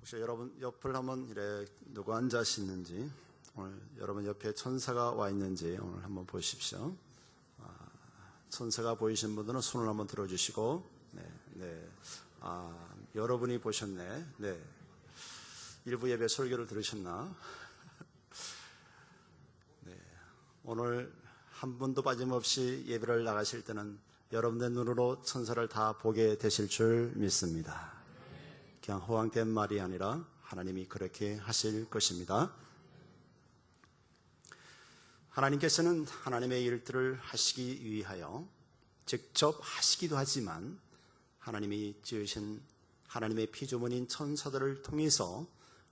혹시 여러분 옆을 한번 이래 누구 앉아 있는지, 오늘 여러분 옆에 천사가 와 있는지 오늘 한번 보십시오. 천사가 보이신 분들은 손을 한번 들어주시고, 여러분이 보셨네. 네. 일부 예배 설교를 들으셨나? 네. 오늘 한 분도 빠짐없이 예배를 나가실 때는 여러분의 눈으로 천사를 다 보게 되실 줄 믿습니다. 그냥 허황된 말이 아니라 하나님이 그렇게 하실 것입니다. 하나님께서는 하나님의 일들을 하시기 위하여 직접 하시기도 하지만 하나님이 지으신 하나님의 피조물인 천사들을 통해서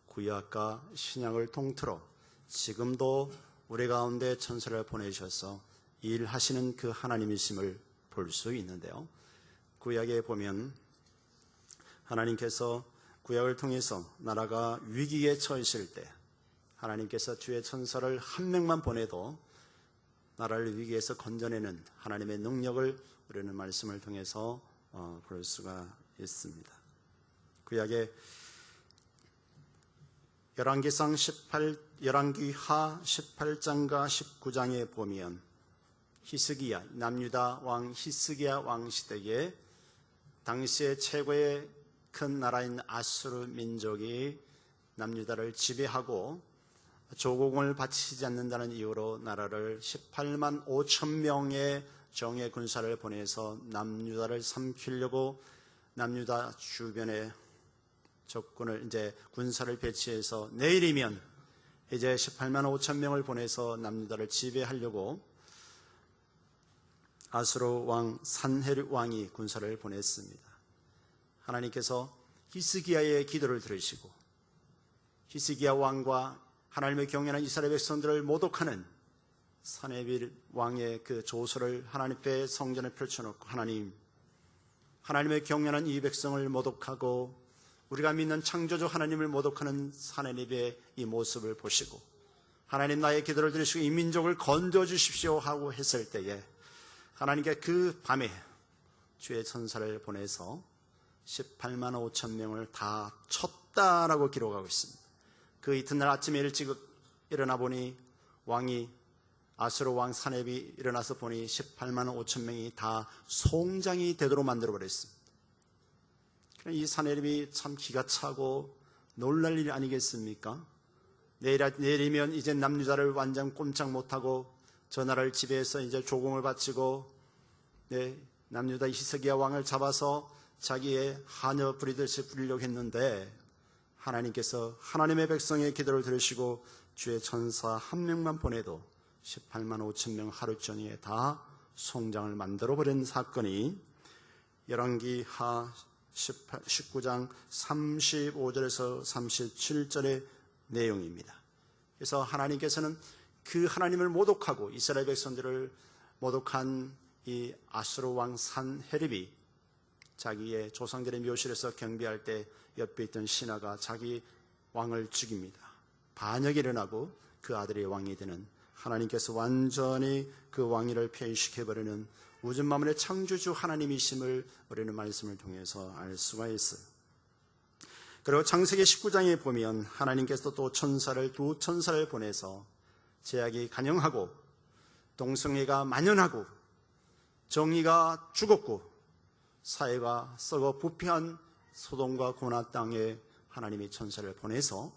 구약과 신약을 통틀어 지금도 우리 가운데 천사를 보내셔서 일하시는 그 하나님이심을 볼 수 있는데요. 구약에 보면 하나님께서 구약을 통해서 나라가 위기에 처했을 때 하나님께서 주의 천사를 한 명만 보내도 나라를 위기에서 건져내는 하나님의 능력을 우리는 말씀을 통해서 볼 수가 있습니다. 구약의 열왕기하 18장과 19장에 보면 히스기야, 남유다 왕 히스기야 왕 시대에 당시의 최고의 큰 나라인 아수르 민족이 남유다를 지배하고 조공을 바치지 않는다는 이유로 나라를 18만 5천 명의 정예 군사를 보내서 남유다를 삼키려고 남유다 주변에 적군을 이제 군사를 배치해서 내일이면 이제 18만 5천 명을 보내서 남유다를 지배하려고 아수르 왕 산헤립 왕이 군사를 보냈습니다. 하나님께서 히스기야의 기도를 들으시고 히스기야 왕과 하나님의 경외하는 이스라엘 백성들을 모독하는 산헤립 왕의 그 조서를 하나님 앞에 성전에 펼쳐놓고 하나님의 경외하는 이 백성을 모독하고 우리가 믿는 창조주 하나님을 모독하는 산헤립의 이 모습을 보시고 하나님 나의 기도를 들으시고 이 민족을 건져주십시오 하고 했을 때에 하나님께 그 밤에 주의 천사를 보내서 18만 5천 명을 다 쳤다라고 기록하고 있습니다. 그 이튿날 아침에 일찍 일어나 보니 왕이 아수르 왕 산헤립이 일어나서 보니 18만 5천 명이 다 송장이 되도록 만들어 버렸습니다. 이 산헤립이 참 기가 차고 놀랄 일 아니겠습니까? 내일이면 이제 남유다를 완전 꼼짝 못하고 저 나라를 지배해서 이제 조공을 바치고 남유다 히스기야 왕을 잡아서 자기의 하녀 부리듯이 부리려고 했는데 하나님께서 하나님의 백성의 기도를 들으시고 주의 천사 한 명만 보내도 18만 5천 명 하루 종일에 다 송장을 만들어버린 사건이 열왕기하 19장 35절에서 37절의 내용입니다. 그래서 하나님께서는 그 하나님을 모독하고 이스라엘 백성들을 모독한 이 아수르 왕 산헤립이 자기의 조상들의 묘실에서 경배할 때 옆에 있던 신하가 자기 왕을 죽입니다. 반역이 일어나고 그 아들이 왕이 되는 하나님께서 완전히 그 왕위를 폐위시켜버리는 우주 만물의 창조주 하나님이심을 우리는 말씀을 통해서 알 수가 있어요. 그리고 창세기 19장에 보면 하나님께서 또 두 천사를 보내서 죄악이 간영하고 동성애가 만연하고 정의가 죽었고 사회가 썩어 부패한 소돔과 고모라 땅에 하나님이 천사를 보내서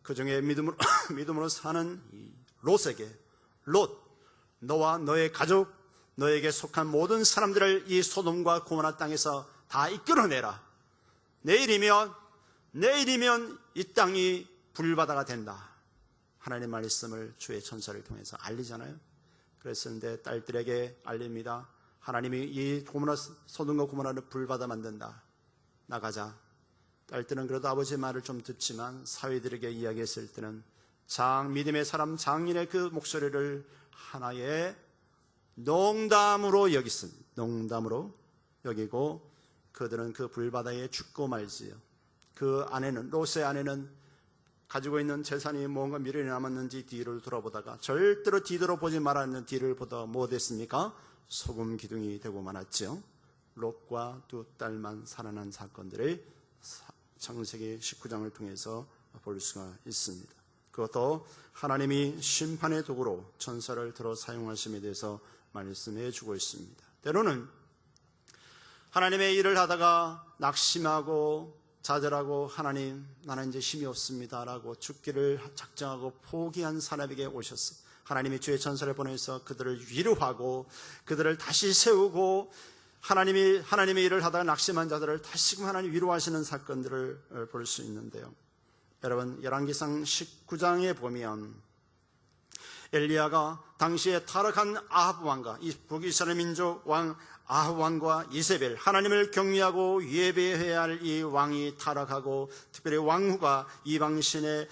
그 중에 믿음으로 사는 롯에게 너와 너의 가족 너에게 속한 모든 사람들을 이 소돔과 고모라 땅에서 다 이끌어내라. 내일이면 이 땅이 불바다가 된다. 하나님의 말씀을 주의 천사를 통해서 알리잖아요. 그랬는데 딸들에게 알립니다. 하나님이 이 소돔과 고모라를 불바다 만든다. 나가자. 딸들은 그래도 아버지의 말을 좀 듣지만 사위들에게 이야기했을 때는 믿음의 사람 장인의 그 목소리를 하나의 농담으로 여겼습니다. 농담으로 여기고 그들은 그 불바다에 죽고 말지요. 그 아내는 롯의 아내는 가지고 있는 재산이 뭔가 미련이 남았는지 뒤를 돌아보다가 절대로 뒤돌아보지 말았는 뒤를 보다가 뭐 됐습니까? 소금 기둥이 되고 말았죠. 롯과 두 딸만 살아난 사건들이 창세기 19장을 통해서 볼 수가 있습니다. 그것도 하나님이 심판의 도구로 천사를 들어 사용하심에 대해서 말씀해 주고 있습니다. 때로는 하나님의 일을 하다가 낙심하고 좌절하고 하나님 나는 이제 힘이 없습니다 라고 죽기를 작정하고 포기한 사람에게 오셨어. 하나님이 주의 천사를 보내서 그들을 위로하고 그들을 다시 세우고 하나님의 일을 하다가 낙심한 자들을 다시금 하나님 위로하시는 사건들을 볼 수 있는데요. 여러분, 열왕기상 19장에 보면 엘리야가 당시에 타락한 아합 왕과 이 북이스라엘 민족 왕 아합 왕과 이세벨, 하나님을 경외하고 예배해야 할 이 왕이 타락하고 특별히 왕후가 이방신의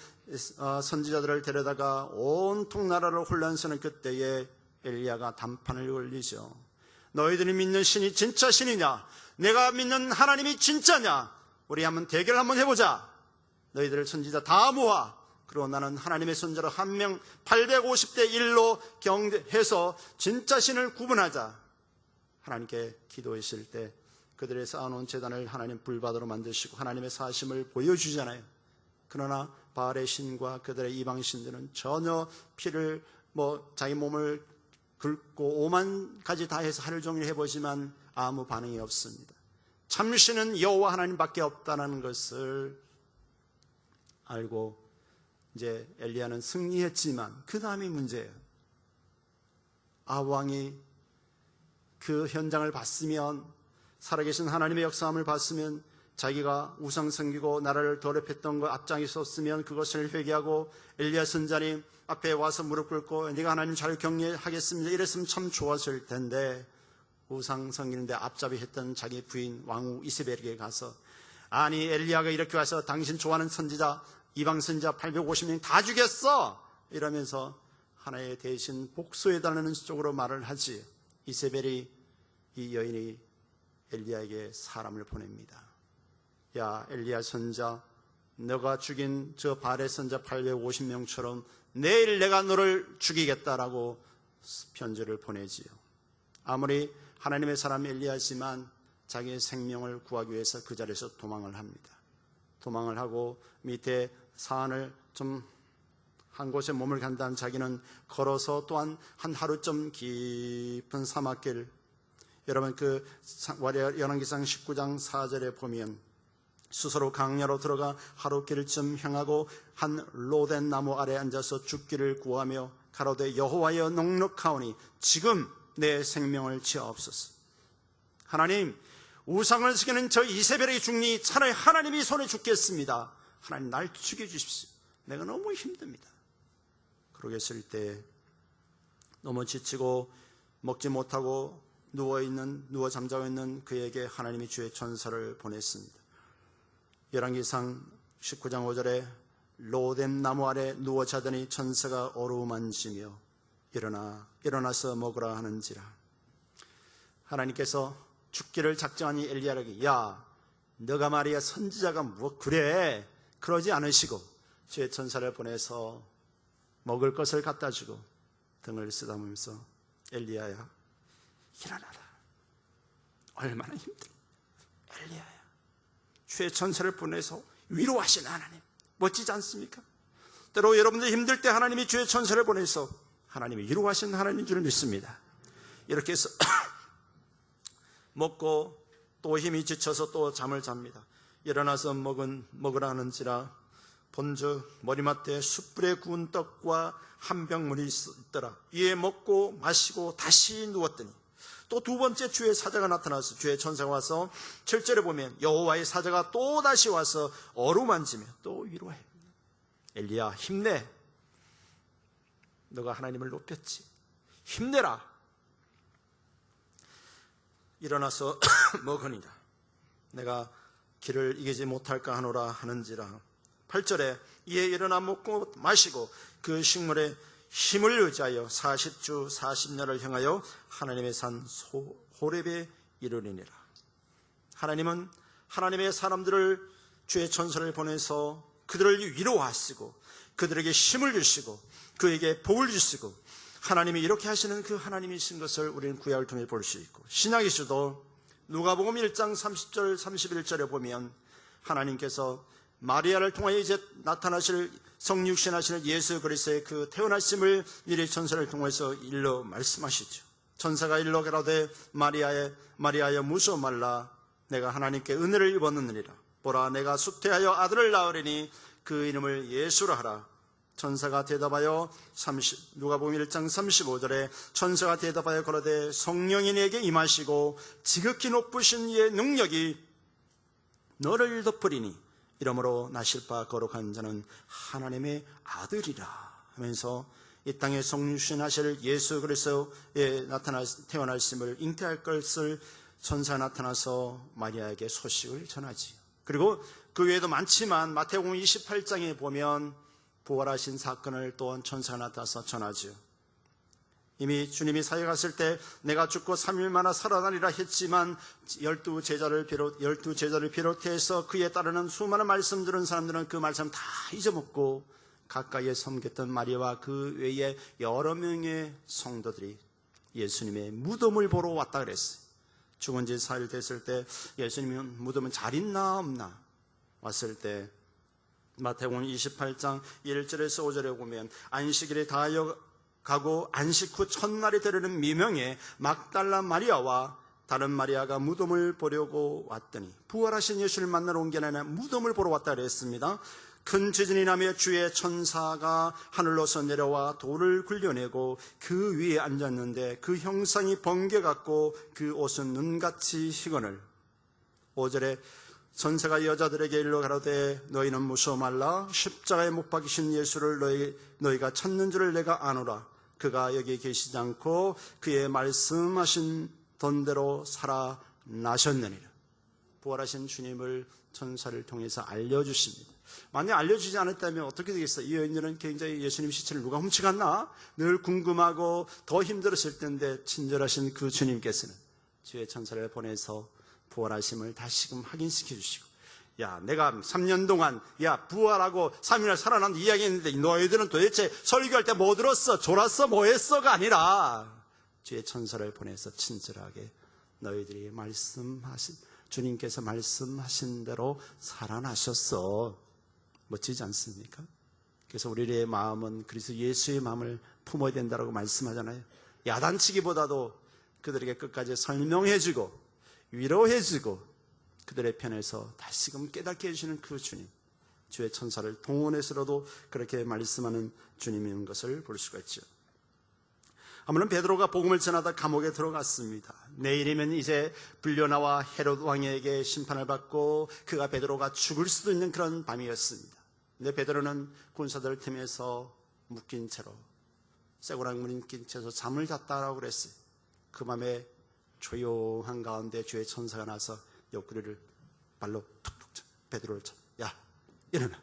선지자들을 데려다가 온통 나라를 혼란스러운 그때에 엘리야가 단판을 걸리죠. 너희들이 믿는 신이 진짜 신이냐? 내가 믿는 하나님이 진짜냐? 우리 한번 대결 한번 해보자. 너희들 선지자 다 모아. 그리고 나는 하나님의 선지자로 한 명 850대 1로 경해서 진짜 신을 구분하자. 하나님께 기도했을 때 그들의 쌓아놓은 제단을 하나님 불바다로 만드시고 하나님의 사심을 보여주잖아요. 그러나 바알의 신과 그들의 이방 신들은 전혀 피를 자기 몸을 긁고 5만 가지 다 해서 하루 종일 해보지만 아무 반응이 없습니다. 참신은 여호와 하나님밖에 없다는 것을 알고 이제 엘리야는 승리했지만 그 다음이 문제예요. 아합 왕이 그 현장을 봤으면, 살아계신 하나님의 역사함을 봤으면, 자기가 우상 섬기고 나라를 더럽혔던 것 앞장에 섰으면 그것을 회개하고 엘리야 선자님 앞에 와서 무릎 꿇고 네가 하나님 잘 경외하겠습니다 이랬으면 참 좋았을 텐데, 우상 섬기는데 앞잡이 했던 자기 부인 왕후 이세벨에게 가서 아니 엘리야가 이렇게 와서 당신 좋아하는 선지자 이방 선지자 850명 다 죽였어 이러면서 하나의 대신 복수해달라는 쪽으로 말을 하지. 이세벨이, 이 여인이 엘리야에게 사람을 보냅니다. 야 엘리야 선자, 너가 죽인 저 바알의 선자 850명처럼 내일 내가 너를 죽이겠다라고 편지를 보내지요. 아무리 하나님의 사람 엘리야지만 자기의 생명을 구하기 위해서 그 자리에서 도망을 합니다. 도망을 하고 밑에 산을 좀 한 곳에 몸을 간 다음 자기는 걸어서 또한 한 하루쯤 깊은 사막길, 여러분 그 열왕기상 19장 4절에 보면 스스로 강야로 들어가 하루길쯤 향하고 한 로덴 나무 아래 앉아서 죽기를 구하며 가로되 여호와여 넉넉하오니 지금 내 생명을 지하옵소서. 하나님, 우상을 새기는 저 이세벨의 죽니 차라리 하나님이 손에 죽겠습니다. 하나님 날 죽여주십시오. 내가 너무 힘듭니다. 그러겠을 때 너무 지치고 먹지 못하고 누워 잠자고 있는 그에게 하나님이 주의 천사를 보냈습니다. 열왕기상 19장 5절에 로뎀 나무 아래 누워 자더니 천사가 어루만지며 일어나서 먹으라 하는지라. 하나님께서 죽기를 작정하니 엘리야에게 야 너가 말이야 선지자가 뭐 그래 그러지 않으시고 주의 천사를 보내서 먹을 것을 갖다 주고 등을 쓰다보면서 엘리야야 일어나라. 얼마나 힘들어. 엘리야야 주의 천사를 보내서 위로하신 하나님 멋지지 않습니까? 때로 여러분들 힘들 때 하나님이 주의 천사를 보내서 하나님이 위로하신 하나님인 줄 믿습니다. 이렇게 해서 먹고 또 힘이 지쳐서 또 잠을 잡니다. 일어나서 먹으라 하는지라. 본즉 머리맡에 숯불에 구운 떡과 한 병물이 있더라. 이에 먹고 마시고 다시 누웠더니 또 두 번째 주의 사자가 나타나서 주의 천사가 와서 7절에 보면 여호와의 사자가 또 다시 와서 어루만지며 또 위로해. 엘리야 힘내. 너가 하나님을 높였지. 힘내라. 일어나서 먹으니라. 내가 길을 이기지 못할까 하노라 하는지라. 8절에 이에 일어나 먹고 마시고 그 식물에 힘을 의지하여 40주 40년을 향하여 하나님의 산 호렙에 이르리니라. 하나님은 하나님의 사람들을 주의 천사를 보내서 그들을 위로하시고 그들에게 힘을 주시고 그에게 복을 주시고 하나님이 이렇게 하시는 그 하나님이신 것을 우리는 구약을 통해 볼 수 있고, 신약에서도 누가복음 1장 30절 31절에 보면 하나님께서 마리아를 통하여 이제 나타나실 성육신하시는 예수 그리스도의 그 태어나심을 미리 천사를 통해서 일러 말씀하시죠. 천사가 일러 가라되 마리아여 무서워 말라. 내가 하나님께 은혜를 입었느니라. 보라 내가 수태하여 아들을 낳으리니 그 이름을 예수라 하라. 천사가 대답하여 누가복음 1장 35절에 천사가 대답하여 가라되 성령이 내게 임하시고 지극히 높으신 이의 능력이 너를 덮으리니 이러므로 나실 바 거룩한 자는 하나님의 아들이라 하면서 이 땅에 성육신하실 예수 그리스도에 태어나심을 잉태할 것을 천사가 나타나서 마리아에게 소식을 전하지요. 그리고 그 외에도 많지만 마태복음 28장에 보면 부활하신 사건을 또한 천사가 나타나서 전하지요. 이미 주님이 사역하실 때 내가 죽고 3일 만에 살아나리라 했지만 12제자를 비롯해서 그에 따르는 수많은 말씀 들은 사람들은 그 말씀 다 잊어먹고 가까이에 섬겼던 마리아와 그 외에 여러 명의 성도들이 예수님의 무덤을 보러 왔다 그랬어요. 죽은 지 4일 됐을 때 예수님이 무덤은 잘 있나 없나 왔을 때 마태복음 28장 1절에서 5절에 보면 안식일에 다하여 가고 안식 후 첫날이 되려는 미명에 막달라 마리아와 다른 마리아가 무덤을 보려고 왔더니 부활하신 예수를 만나러 온 게 아니라 무덤을 보러 왔다 그랬습니다. 큰 지진이 나며 주의 천사가 하늘로서 내려와 돌을 굴려내고 그 위에 앉았는데 그 형상이 번개같고 그 옷은 눈같이 희거늘. 5절에 천사가 여자들에게 일러 가라되 너희는 무서워 말라. 십자가에 못 박이신 예수를 너희가 찾는 줄을 내가 아노라. 그가 여기 계시지 않고 그의 말씀하신 돈대로 살아나셨느니라. 부활하신 주님을 천사를 통해서 알려주십니다. 만약 알려주지 않았다면 어떻게 되겠어요? 이 여인들은 굉장히 예수님 시체를 누가 훔쳐갔나? 늘 궁금하고 더 힘들었을 텐데 친절하신 그 주님께서는 주의 천사를 보내서 부활하심을 다시금 확인시켜 주시고, 야 내가 3년 동안 부활하고 3일을 살아난 이야기했는데 너희들은 도대체 설교할 때 뭐 들었어? 졸았어? 뭐 했어가 아니라 주의 천사를 보내서 친절하게 너희들이 주님께서 말씀하신 대로 살아나셨어. 멋지지 않습니까? 그래서 우리의 마음은 그리스도 예수의 마음을 품어야 된다고 말씀하잖아요. 야단치기보다도 그들에게 끝까지 설명해주고 위로해주고 그들의 편에서 다시금 깨닫게 해주시는 그 주님, 주의 천사를 동원해서라도 그렇게 말씀하는 주님인 것을 볼 수가 있죠. 한번은 베드로가 복음을 전하다 감옥에 들어갔습니다. 내일이면 이제 불려나와 헤롯 왕에게 심판을 받고 베드로가 죽을 수도 있는 그런 밤이었습니다. 근데 베드로는 군사들 틈에서 묶인 채로 쇠고랑 묶인 채로 잠을 잤다라고 그랬어요. 그 밤에 조용한 가운데 주의 천사가 나서 옆구리를 발로 툭툭 쳐 베드로를 쳐. 야 일어나.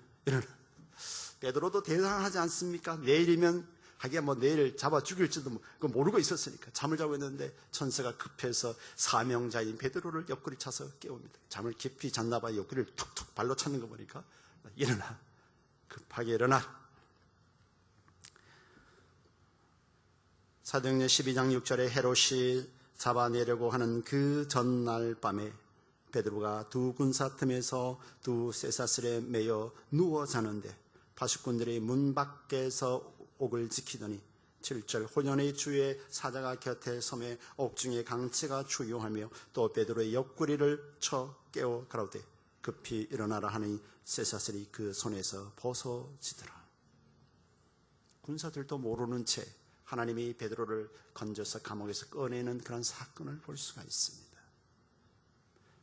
베드로도 대단하지 않습니까? 내일이면 하기야 내일 잡아 죽일지도 모르고 있었으니까 잠을 자고 있는데 천사가 급해서 사명자인 베드로를 옆구리 차서 깨웁니다. 잠을 깊이 잤나 봐요. 옆구리를 툭툭 발로 차는 거 보니까 일어나. 급하게 일어나. 사도행전 12장 6절에 헤롯이 잡아내려고 하는 그 전날 밤에 베드로가 두 군사 틈에서 두 쇠사슬에 매여 누워 자는데 파수꾼들이 문 밖에서 옥을 지키더니 7절 호련의 주의 사자가 곁에 섬에 옥중에 강치가 추요하며 또 베드로의 옆구리를 쳐 깨워 가라오되 급히 일어나라 하니 쇠사슬이 그 손에서 벗어지더라. 군사들도 모르는 채 하나님이 베드로를 건져서 감옥에서 꺼내는 그런 사건을 볼 수가 있습니다.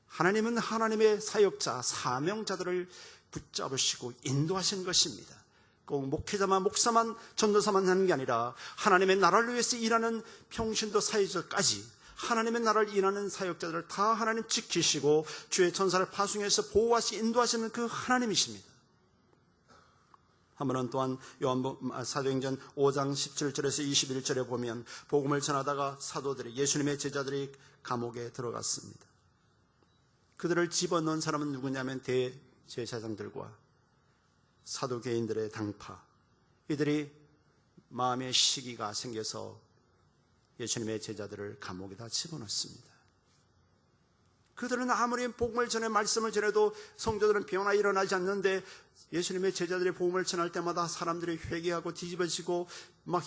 하나님은 하나님의 사역자, 사명자들을 붙잡으시고 인도하시는 것입니다. 꼭 목회자만, 목사만, 전도사만 하는 게 아니라 하나님의 나라를 위해서 일하는 평신도 사회자까지 하나님의 나라를 일하는 사역자들을 다 하나님 지키시고 주의 천사를 파송해서 보호하시 인도하시는 그 하나님이십니다. 한 번은 또한 사도행전 5장 17절에서 21절에 보면 복음을 전하다가 사도들이, 예수님의 제자들이 감옥에 들어갔습니다. 그들을 집어넣은 사람은 누구냐면 대제사장들과 사두개인들의 당파, 이들이 마음의 시기가 생겨서 예수님의 제자들을 감옥에다 집어넣습니다. 그들은 아무리 복음을 전해 말씀을 전해도 성도들은 변화 일어나지 않는데, 예수님의 제자들이 복음을 전할 때마다 사람들이 회개하고 뒤집어지고 막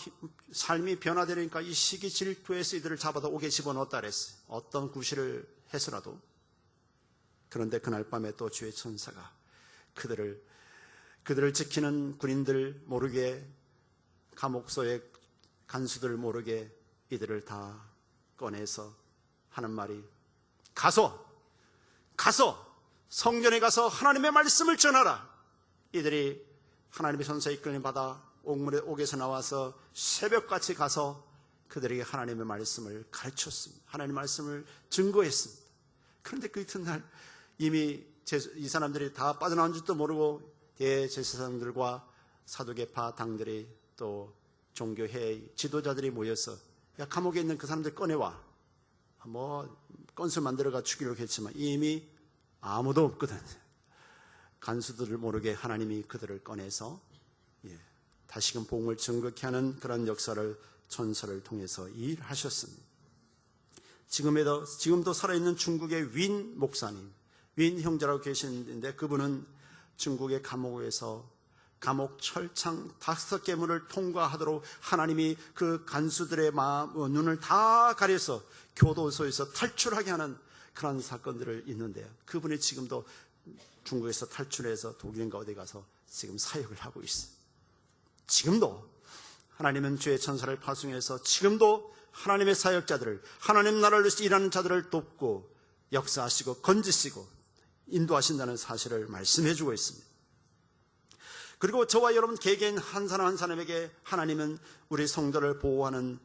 삶이 변화되니까 이 시기 질투에서 이들을 잡아다 옥에 집어넣었다 그랬어요. 어떤 구실을 해서라도. 그런데 그날 밤에 또 주의 천사가 그들을 지키는 군인들 모르게, 감옥소의 간수들 모르게 이들을 다 꺼내서 하는 말이, 가서 성전에 가서 하나님의 말씀을 전하라. 이들이 하나님의 천사의 이끌림 받아 옥에서 나와서 새벽같이 가서 그들에게 하나님의 말씀을 가르쳤습니다. 하나님의 말씀을 증거했습니다. 그런데 그 이튿날 이미 이 사람들이 다 빠져나온 줄도 모르고 대제사장들과 사두개파 당들이 또 종교회의 지도자들이 모여서, 야, 감옥에 있는 그 사람들 꺼내와. 건설 만들어가 죽이려고 했지만 이미 아무도 없거든. 간수들을 모르게 하나님이 그들을 꺼내서 다시금 복음을 증거케 하는 그런 역사를 천사를 통해서 일하셨습니다. 지금도 살아있는 중국의 윈 목사님, 윈 형제라고 계시는데, 그분은 중국의 감옥에서 감옥 철창 5개문을 통과하도록 하나님이 그 간수들의 눈을 다 가려서 교도소에서 탈출하게 하는 그런 사건들을 있는데요. 그분이 지금도 중국에서 탈출해서 독일인가 어디 가서 지금 사역을 하고 있어요. 지금도 하나님은 주의 천사를 파송해서 지금도 하나님의 사역자들을, 하나님 나라를 위해서 일하는 자들을 돕고 역사하시고 건지시고 인도하신다는 사실을 말씀해 주고 있습니다. 그리고 저와 여러분 개개인 한 사람 한 사람에게 하나님은 우리 성도를 보호하는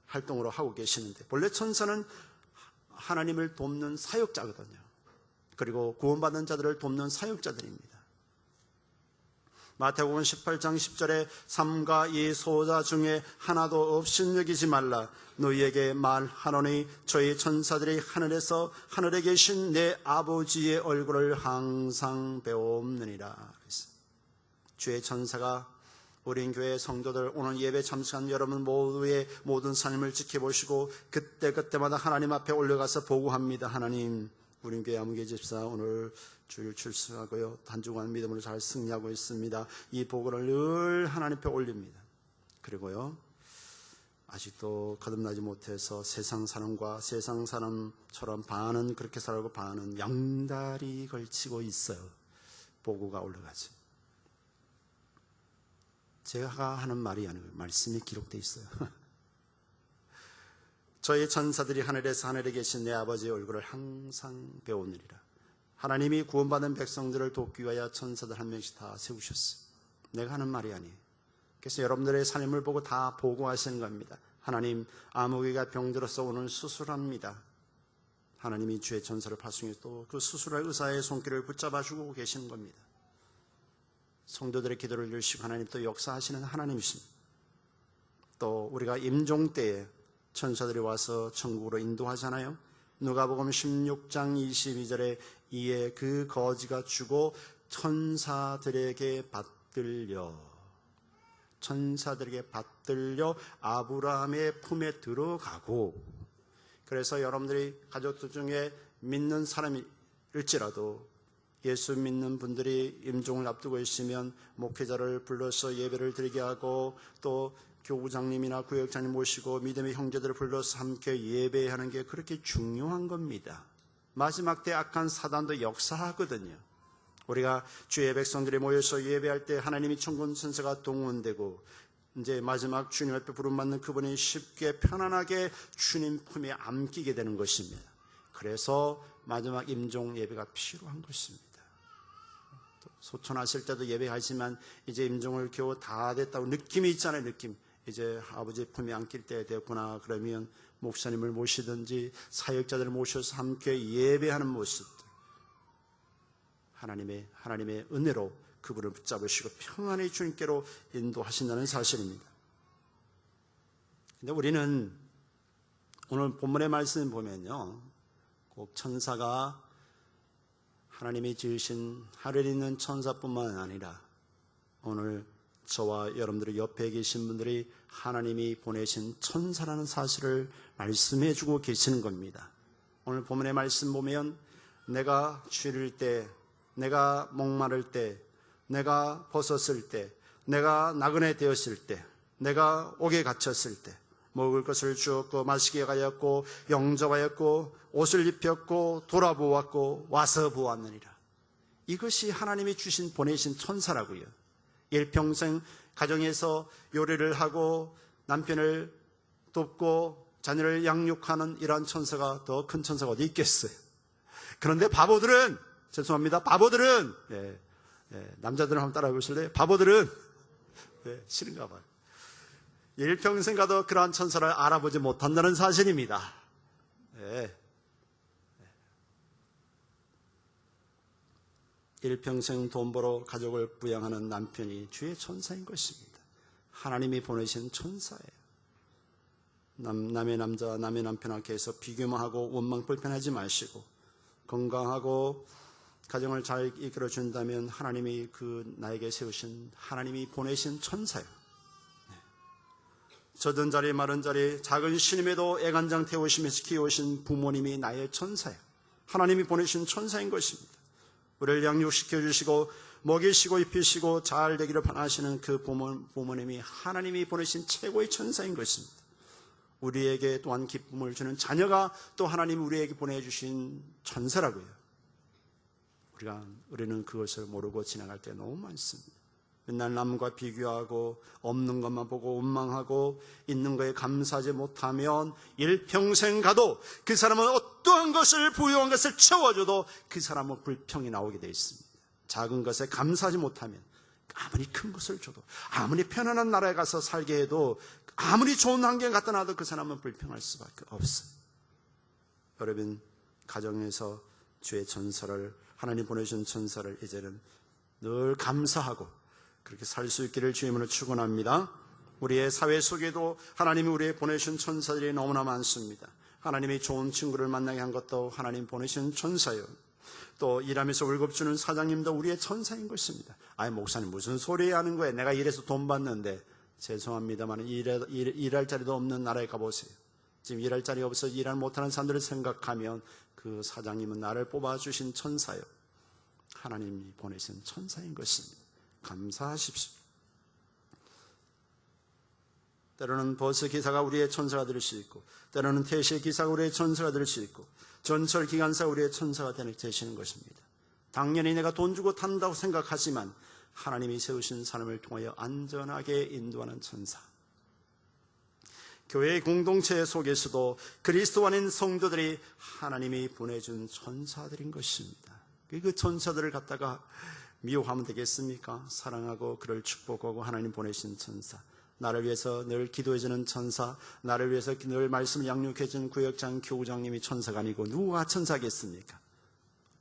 활동으로 하고 계시는데, 본래 천사는 하나님을 돕는 사역자거든요. 그리고 구원받은 자들을 돕는 사역자들입니다. 마태복음 18장 10절에 삼가 이 소자 중에 하나도 없인 여기지 말라. 너희에게 말하노니 저희 천사들이 하늘에 계신 내 아버지의 얼굴을 항상 배옵느니라. 주의 천사가 우리 교회 성도들, 오늘 예배 참석한 여러분 모두의 모든 삶을 지켜보시고 그때마다 하나님 앞에 올라가서 보고합니다. 하나님, 우리 교회 아무개 집사 오늘 주일 출석하고요, 한 주간 믿음으로 잘 승리하고 있습니다. 이 보고를 늘 하나님 앞에 올립니다. 그리고요, 아직도 거듭나지 못해서 세상 사람과 세상 사람처럼 반은 그렇게 살고 반은 양다리 걸치고 있어요. 보고가 올라가죠. 제가 하는 말이 아니고 말씀이 기록되어 있어요. 저희 천사들이 하늘에 계신 내 아버지의 얼굴을 항상 배우느니라. 하나님이 구원받은 백성들을 돕기 위하여 천사들 한 명씩 다 세우셨어요. 내가 하는 말이 아니에요. 그래서 여러분들의 삶을 보고 다 보고하시는 겁니다. 하나님, 아무개가 병들어서 오늘 수술합니다. 하나님이 주의 천사를 파송해서 또 그 수술할 의사의 손길을 붙잡아 주고 계시는 겁니다. 성도들의 기도를 들으시고 하나님 또 역사하시는 하나님이십니다. 또 우리가 임종 때에 천사들이 와서 천국으로 인도하잖아요. 누가복음 16장 22절에 이에 그 거지가 죽어 천사들에게 받들려 아브라함의 품에 들어가고, 그래서 여러분들이 가족들 중에 믿는 사람일지라도 예수 믿는 분들이 임종을 앞두고 있으면 목회자를 불러서 예배를 드리게 하고, 또 교구장님이나 구역장님 모시고 믿음의 형제들을 불러서 함께 예배하는 게 그렇게 중요한 겁니다. 마지막 때 악한 사단도 역사하거든요. 우리가 주의 백성들이 모여서 예배할 때 하나님이 천군 천사가 동원되고 이제 마지막 주님 앞에 부름받는 그분이 쉽게 편안하게 주님 품에 안기게 되는 것입니다. 그래서 마지막 임종 예배가 필요한 것입니다. 소천하실 때도 예배하지만 이제 임종을 겨우 다 됐다고 느낌이 있잖아요. 느낌. 이제 아버지 품에 안길 때 됐구나. 그러면 목사님을 모시든지 사역자들을 모셔서 함께 예배하는 모습들, 하나님의 은혜로 그분을 붙잡으시고 평안히 주님께로 인도하신다는 사실입니다. 근데 우리는 오늘 본문의 말씀 보면요, 꼭 천사가 하나님이 지으신 하늘에 있는 천사뿐만 아니라 오늘 저와 여러분들의 옆에 계신 분들이 하나님이 보내신 천사라는 사실을 말씀해 주고 계시는 겁니다. 오늘 본문의 말씀 보면 내가 줄일 때, 내가 목마를 때, 내가 벗었을 때, 내가 나그네 되었을 때, 내가 옥에 갇혔을 때 먹을 것을 주었고 마시게 하였고 영접하였고 옷을 입혔고 돌아보았고 와서 보았느니라. 이것이 하나님이 주신 보내신 천사라고요. 일평생 가정에서 요리를 하고 남편을 돕고 자녀를 양육하는 이러한 천사가 더 큰 천사가 어디 있겠어요. 그런데 바보들은, 죄송합니다, 바보들은, 남자들은 한번 따라해 보실래요? 바보들은 싫은가 봐요. 일평생 가도 그러한 천사를 알아보지 못한다는 사실입니다. 일평생 돈 벌어 가족을 부양하는 남편이 주의 천사인 것입니다. 하나님이 보내신 천사예요. 남의 남자, 남의 남편과 계속 비교만 하고 원망 불편하지 마시고 건강하고 가정을 잘 이끌어준다면 하나님이 나에게 세우신, 하나님이 보내신 천사예요. 젖은 자리 마른 자리 작은 신임에도 애간장 태우시면서 키우신 부모님이 나의 천사예요. 하나님이 보내신 천사인 것입니다. 우리를 양육시켜 주시고 먹이시고 입히시고 잘 되기를 바라시는 그 부모님이 하나님이 보내신 최고의 천사인 것입니다. 우리에게 또한 기쁨을 주는 자녀가 또 하나님이 우리에게 보내주신 천사라고요. 우리는 그것을 모르고 지나갈 때 너무 많습니다. 맨날 남과 비교하고 없는 것만 보고 원망하고 있는 거에 감사하지 못하면 일평생 가도 그 사람은 어떠한 것을 부유한 것을 채워줘도 그 사람은 불평이 나오게 되어 있습니다. 작은 것에 감사하지 못하면 아무리 큰 것을 줘도 아무리 편안한 나라에 가서 살게 해도 아무리 좋은 환경에 갖다 놔도 그 사람은 불평할 수밖에 없어요. 여러분, 가정에서 주의 천사를, 하나님 보내주신 천사를 이제는 늘 감사하고 그렇게 살 수 있기를 주의 이름으로 축원합니다. 우리의 사회 속에도 하나님이 우리에게 보내신 천사들이 너무나 많습니다. 하나님이 좋은 친구를 만나게 한 것도 하나님 보내신 천사요. 또 일하면서 월급 주는 사장님도 우리의 천사인 것입니다. 아이, 목사님 무슨 소리 하는 거예요? 내가 일해서 돈 받는데. 죄송합니다만 일할 자리도 없는 나라에 가보세요. 지금 일할 자리 없어서 일을 못하는 사람들을 생각하면 그 사장님은 나를 뽑아주신 천사요. 하나님이 보내신 천사인 것입니다. 감사하십시오. 때로는 버스 기사가 우리의 천사가 될 수 있고, 때로는 택시 기사가 우리의 천사가 될 수 있고, 전철 기관사가 우리의 천사가 되시는 것입니다. 당연히 내가 돈 주고 탄다고 생각하지만 하나님이 세우신 사람을 통하여 안전하게 인도하는 천사. 교회의 공동체 속에서도 그리스도 안인 성도들이 하나님이 보내준 천사들인 것입니다. 그 천사들을 갖다가 미워하면 되겠습니까? 사랑하고 그를 축복하고 하나님 보내신 천사, 나를 위해서 늘 기도해주는 천사, 나를 위해서 늘 말씀을 양육해주는 구역장, 교우장님이 천사가 아니고 누가 천사겠습니까?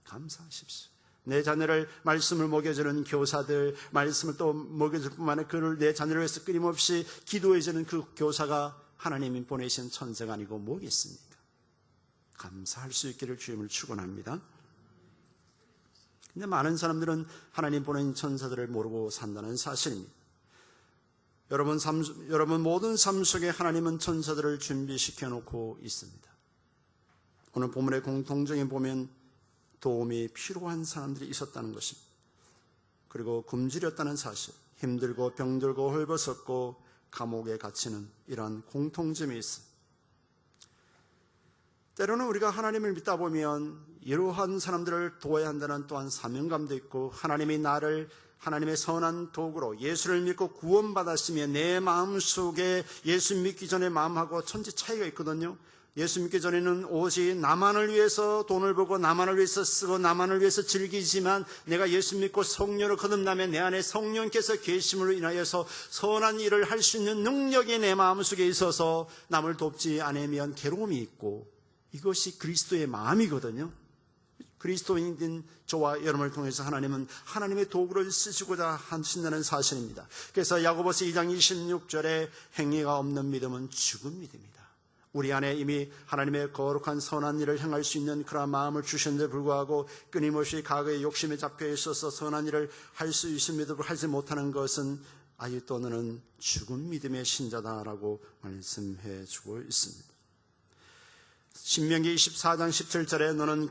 감사하십시오. 내 자녀를 말씀을 먹여주는 교사들, 말씀을 또 먹여줄 뿐만 아니라 그를 내 자녀를 위해서 끊임없이 기도해주는 그 교사가 하나님이 보내신 천사가 아니고 뭐겠습니까? 감사할 수 있기를 주님을 축원합니다. 근데 많은 사람들은 하나님 보낸 천사들을 모르고 산다는 사실입니다. 여러분 모든 삶 속에 하나님은 천사들을 준비시켜 놓고 있습니다. 오늘 본문의 공통적인 보면 도움이 필요한 사람들이 있었다는 것입니다. 그리고 굶주렸다는 사실, 힘들고 병들고 헐벗었고 감옥에 갇히는 이러한 공통점이 있습니다. 때로는 우리가 하나님을 믿다 보면 이러한 사람들을 도와야 한다는 또한 사명감도 있고, 하나님이 나를 하나님의 선한 도구로 예수를 믿고 구원받았으며 내 마음속에 예수 믿기 전에 마음하고 천지 차이가 있거든요. 예수 믿기 전에는 오직 나만을 위해서 돈을 벌고 나만을 위해서 쓰고 나만을 위해서 즐기지만, 내가 예수 믿고 성령을 거듭나면 내 안에 성령께서 계심으로 인하여서 선한 일을 할 수 있는 능력이 내 마음속에 있어서 남을 돕지 않으면 괴로움이 있고, 이것이 그리스도의 마음이거든요. 그리스도인인 저와 여러분을 통해서 하나님은 하나님의 도구를 쓰시고자 하신다는 사실입니다. 그래서 야고보서 2장 26절에 행위가 없는 믿음은 죽은 믿음이다. 우리 안에 이미 하나님의 거룩한 선한 일을 행할 수 있는 그런 마음을 주셨는데 불구하고 끊임없이 과거의 욕심에 잡혀 있어서 선한 일을 할 수 있음에도 하지 못하는 것은 아직도 너는 죽은 믿음의 신자다라고 말씀해 주고 있습니다. 신명기 24장 17절에 너는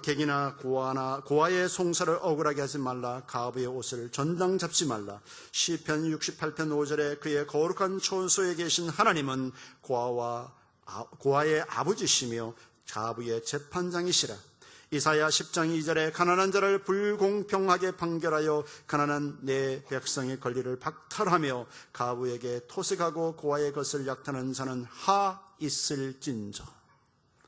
객이나 고아의 송사를 억울하게 하지 말라. 가부의 옷을 전당 잡지 말라. 시편 68편 5절에 그의 거룩한 초소에 계신 하나님은 고아의 아버지시며 가부의 재판장이시라. 이사야 10장 2절에 가난한 자를 불공평하게 판결하여 가난한 내 백성의 권리를 박탈하며 가부에게 토색하고 고아의 것을 약탈하는 자는 하 있을진저.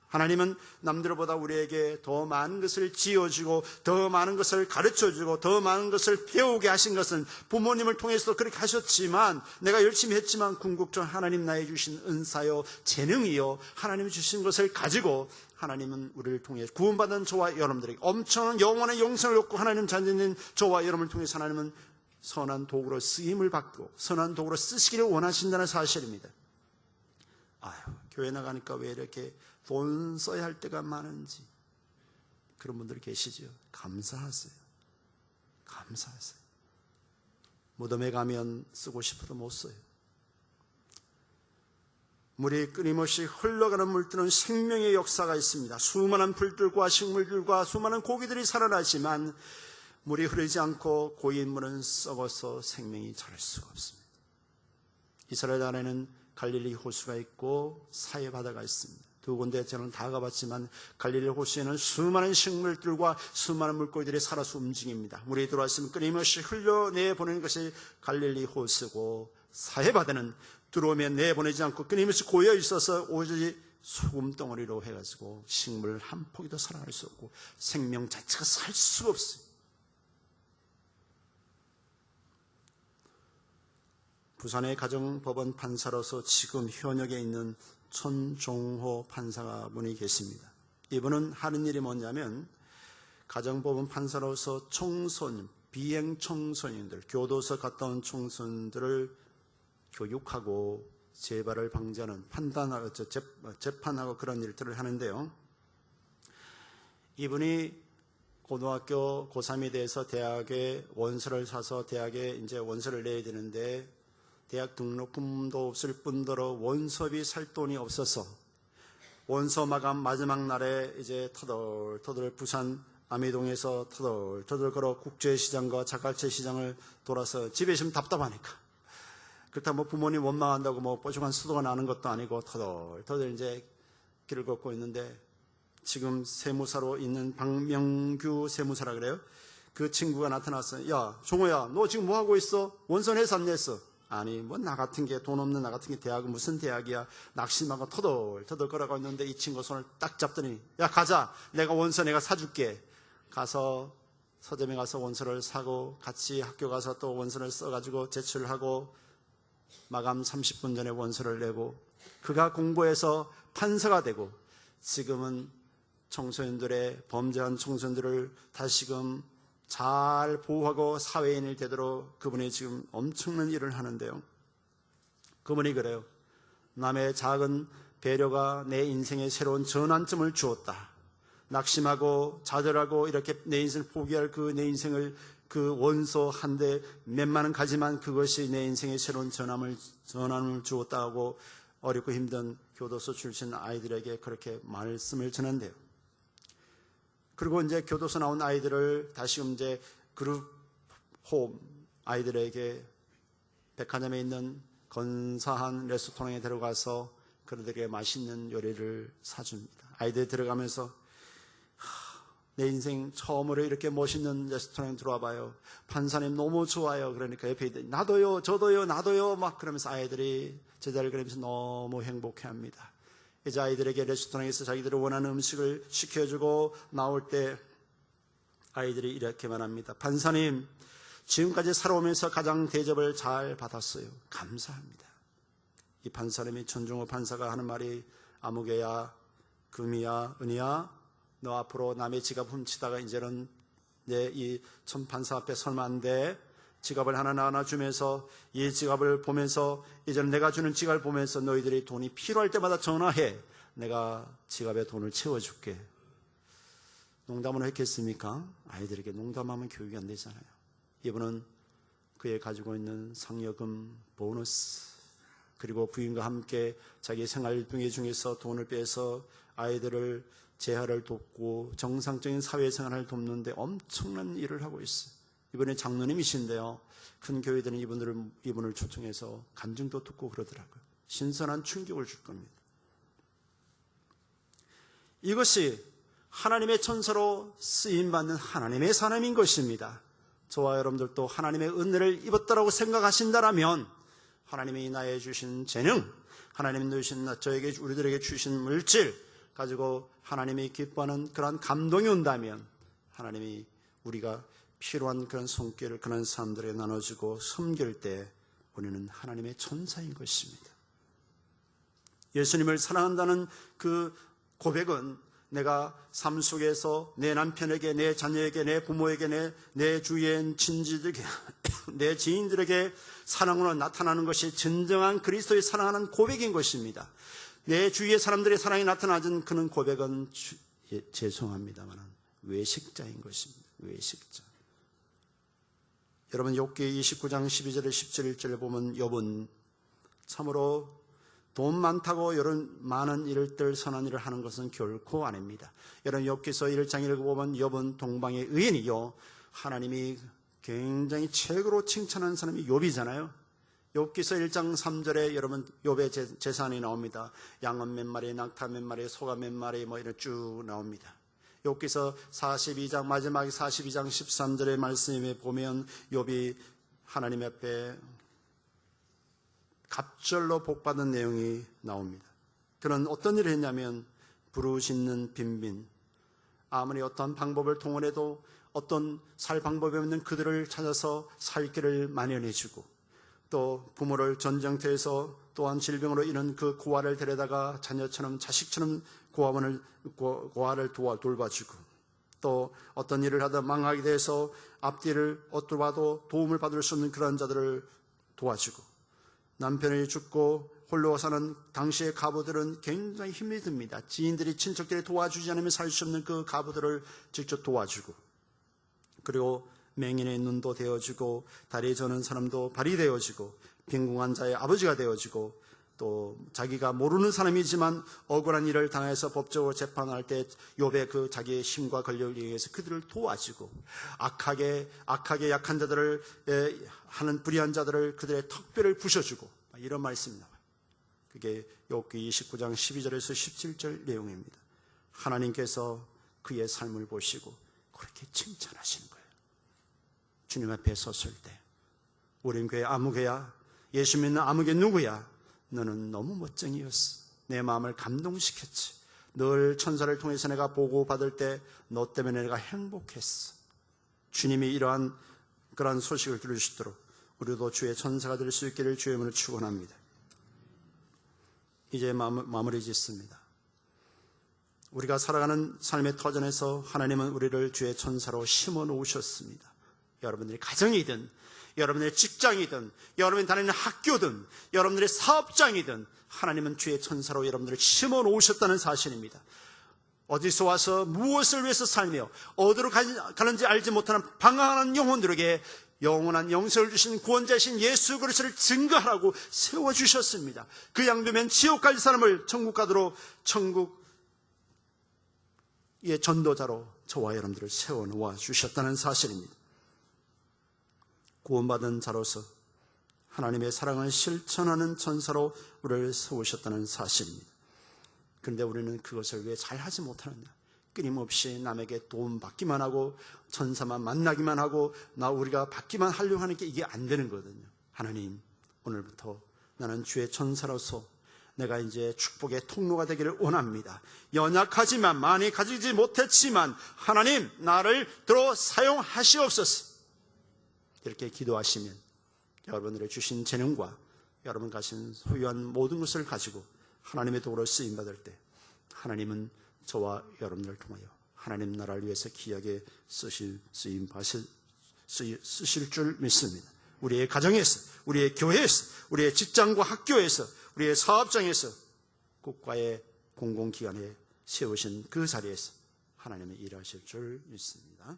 하나님은 남들보다 우리에게 더 많은 것을 지어주고 더 많은 것을 가르쳐주고 더 많은 것을 배우게 하신 것은 부모님을 통해서도 그렇게 하셨지만, 내가 열심히 했지만 궁극적으로 하나님 나에게 주신 은사요 재능이요 하나님이 주신 것을 가지고 하나님은 우리를 통해 구원받은 저와 여러분들에게 엄청난 영원의 영생을 얻고 하나님 자녀인 저와 여러분을 통해서 하나님은 선한 도구로 쓰임을 받고 선한 도구로 쓰시기를 원하신다는 사실입니다. 교회 나가니까 왜 이렇게 돈 써야 할 때가 많은지, 그런 분들 계시죠. 감사하세요. 감사하세요. 무덤에 가면 쓰고 싶어도 못 써요. 물이 끊임없이 흘러가는 물들은 생명의 역사가 있습니다. 수많은 풀들과 식물들과 수많은 고기들이 살아나지만 물이 흐르지 않고 고인 물은 썩어서 생명이 자랄 수가 없습니다. 이스라엘 안에는 갈릴리 호수가 있고 사해 바다가 있습니다. 두 군데 저는 다 가봤지만 갈릴리 호수에는 수많은 식물들과 수많은 물고기들이 살아서 움직입니다. 물이 들어왔으면 끊임없이 흘려내보내는 것이 갈릴리 호수고, 사해 바다는 들어오면 내보내지 않고 끊임없이 고여 있어서 오직 소금덩어리로 해가지고 식물 한 포기도 살아날 수 없고 생명 자체가 살 수가 없어요. 부산의 가정법원 판사로서 지금 현역에 있는 천종호 판사가 분이 계십니다. 이분은 하는 일이 뭐냐면 가정법원 판사로서 청소년, 비행 청소년들, 교도소 갔다 온 청소년들을 교육하고 재발을 방지하는, 판단하고 재판하고 그런 일들을 하는데요. 이분이 고등학교 고3이 돼서 대학에 원서를 사서 대학에 이제 원서를 내야 되는데 대학 등록금도 없을 뿐더러 원서비 살 돈이 없어서 원서 마감 마지막 날에 이제 터덜터덜 부산 아미동에서 터덜터덜 걸어 국제시장과 자갈치 시장을 돌아서 집에 있으면 답답하니까, 그렇다고 뭐 부모님 원망한다고 뭐 뽀족한 수도가 나는 것도 아니고 터덜터덜 이제 길을 걷고 있는데, 지금 세무사로 있는 박명규 세무사라 그래요. 그 친구가 나타났어요. 야, 종호야, 너 지금 뭐 하고 있어? 원서 냈어 안 냈어? 아니, 뭐 나 같은 게, 돈 없는 나 같은 게 대학은 무슨 대학이야? 낙심하고 터덜터덜 걸어가고 있는데 이 친구 손을 딱 잡더니, 야, 가자. 내가 원서 내가 사줄게. 가서 서점에 가서 원서를 사고 같이 학교 가서 또 원서를 써가지고 제출하고 마감 30분 전에 원서를 내고, 그가 공부해서 판사가 되고 지금은 청소년들의 범죄한 청소년들을 다시금 잘 보호하고 사회인이 되도록 그분이 지금 엄청난 일을 하는데요. 그분이 그래요. 남의 작은 배려가 내 인생에 새로운 전환점을 주었다. 낙심하고 좌절하고 이렇게 내 인생을 포기할 그 내 인생을, 그 원서 한 대 몇만 원 가지만 그것이 내 인생에 새로운 전환을 주었다고 어렵고 힘든 교도소 출신 아이들에게 그렇게 말씀을 전한대요. 그리고 이제 교도소 나온 아이들을 다시금 이제 그룹 홈 아이들에게 백화점에 있는 건사한 레스토랑에 데려가서 그들에게 맛있는 요리를 사줍니다. 아이들이 들어가면서 내 인생 처음으로 이렇게 멋있는 레스토랑에 들어와 봐요. 판사님 너무 좋아요. 그러니까 옆에 있더니 나도요, 저도요, 나도요 막 그러면서 아이들이 제자를 그리면서 너무 행복해합니다. 이제 아이들에게 레스토랑에서 자기들이 원하는 음식을 시켜주고 나올 때 아이들이 이렇게 말합니다. 판사님, 지금까지 살아오면서 가장 대접을 잘 받았어요. 감사합니다. 이 판사님이 천종호 판사가 하는 말이, 아무개야, 금이야, 은이야, 너 앞으로 남의 지갑 훔치다가 이제는 내 이 천판사 앞에 설면 안 돼. 지갑을 하나 주면서 이 지갑을 보면서, 이제는 내가 주는 지갑을 보면서 너희들이 돈이 필요할 때마다 전화해. 내가 지갑에 돈을 채워줄게. 농담으로 했겠습니까? 아이들에게 농담하면 교육이 안 되잖아요. 이분은 그에 가지고 있는 상여금, 보너스, 그리고 부인과 함께 자기 생활비 중에서 돈을 빼서 아이들을 재활을 돕고 정상적인 사회생활을 돕는데 엄청난 일을 하고 있어요. 이번에 장로님이신데요, 큰 교회들은 이분을 초청해서 간증도 듣고 그러더라고요. 신선한 충격을 줄 겁니다. 이것이 하나님의 천사로 쓰임받는 하나님의 사람인 것입니다. 저와 여러분들도 하나님의 은혜를 입었다라고 생각하신다라면 하나님이 나에 주신 재능, 하나님이 우리들에게 주신 물질 가지고 하나님이 기뻐하는 그런 감동이 온다면 하나님이 우리가 필요한 그런 손길을 그런 사람들에게 나눠주고 섬길 때 우리는 하나님의 천사인 것입니다. 예수님을 사랑한다는 그 고백은 내가 삶 속에서 내 남편에게, 내 자녀에게, 내 부모에게, 내 주위의 친지들에게, 내 지인들에게 사랑으로 나타나는 것이 진정한 그리스도의 사랑하는 고백인 것입니다. 내 주위의 사람들의 사랑이 나타나는 그런 고백은 죄송합니다만 외식자인 것입니다. 외식자. 여러분 욥기 29장 12절에 17절에 보면 욥은 참으로 돈 많다고 이런 많은 일들 선한 일을 하는 것은 결코 아닙니다. 여러분 욥기서 1장 1을 보면 욥은 동방의 의인이요 하나님이 굉장히 최고로 칭찬하는 사람이 욥이잖아요. 욥기서 1장 3절에 여러분 욥의 재산이 나옵니다. 양은 몇 마리, 낙타 몇 마리, 소가 몇 마리 뭐 이런 쭉 나옵니다. 욥기서 42장 마지막 42장 13절의 말씀에 보면 욥이 하나님 앞에 갑절로 복받은 내용이 나옵니다. 그는 어떤 일을 했냐면 부르짖는 빈민, 아무리 어떤 방법을 동원해도 어떤 살 방법이 없는 그들을 찾아서 살 길을 마련해주고 또 부모를 전쟁터에서 또한 질병으로 인한 그 고아를 데려다가 자녀처럼 자식처럼 고아를 돌봐주고 또 어떤 일을 하다 망하게 돼서 앞뒤를 어떠봐도 도움을 받을 수 없는 그런 자들을 도와주고 남편이 죽고 홀로 사는 당시의 가부들은 굉장히 힘이 듭니다. 지인들이 친척들이 도와주지 않으면 살 수 없는 그 가부들을 직접 도와주고 그리고 맹인의 눈도 되어주고 다리 저는 사람도 발이 되어주고 빈궁한 자의 아버지가 되어주고 또 자기가 모르는 사람이지만 억울한 일을 당해서 법적으로 재판할 때 욥의 그 자기의 힘과 권력을 이용해서 그들을 도와주고 악하게 약한 자들을 하는 불의한 자들을 그들의 턱뼈를 부셔주고 이런 말씀이 나와요. 그게 욥기 29장 12절에서 17절 내용입니다. 하나님께서 그의 삶을 보시고 그렇게 칭찬하시는 거예요. 주님 앞에 섰을 때 우린 교회 아무개야, 예수 믿는 아무개 누구야? 너는 너무 멋쟁이였어. 내 마음을 감동시켰지. 늘 천사를 통해서 내가 보고받을 때 너 때문에 내가 행복했어. 주님이 이러한 그러한 소식을 들으시도록 우리도 주의 천사가 될 수 있기를 주의 이름으로 축원합니다. 이제 마무리 짓습니다. 우리가 살아가는 삶의 터전에서 하나님은 우리를 주의 천사로 심어 놓으셨습니다. 여러분들이 가정이든 여러분의 직장이든 여러분이 다니는 학교든 여러분들의 사업장이든 하나님은 주의 천사로 여러분들을 심어 놓으셨다는 사실입니다. 어디서 와서 무엇을 위해서 살며 어디로 가는지 알지 못하는 방황하는 영혼들에게 영원한 영생을 주신 구원자이신 예수 그리스도를 증거하라고 세워주셨습니다. 그 양도면 지옥 갈 사람을 천국 가도록 천국의 전도자로 저와 여러분들을 세워놓아 주셨다는 사실입니다. 구원받은 자로서 하나님의 사랑을 실천하는 천사로 우리를 세우셨다는 사실입니다. 그런데 우리는 그것을 왜 잘하지 못하느냐? 끊임없이 남에게 도움 받기만 하고 천사만 만나기만 하고 우리가 받기만 하려고 하는 게 이게 안 되는 거거든요. 하나님, 오늘부터 나는 주의 천사로서 내가 이제 축복의 통로가 되기를 원합니다. 연약하지만 많이 가지지 못했지만 하나님 나를 들어 사용하시옵소서. 이렇게 기도하시면 여러분들의 주신 재능과 여러분 가신 소유한 모든 것을 가지고 하나님의 도구로 쓰임받을 때 하나님은 저와 여러분들을 통하여 하나님 나라를 위해서 귀하게 쓰실 줄 믿습니다. 우리의 가정에서, 우리의 교회에서, 우리의 직장과 학교에서, 우리의 사업장에서, 국가의 공공기관에 세우신 그 자리에서 하나님은 일하실 줄 믿습니다.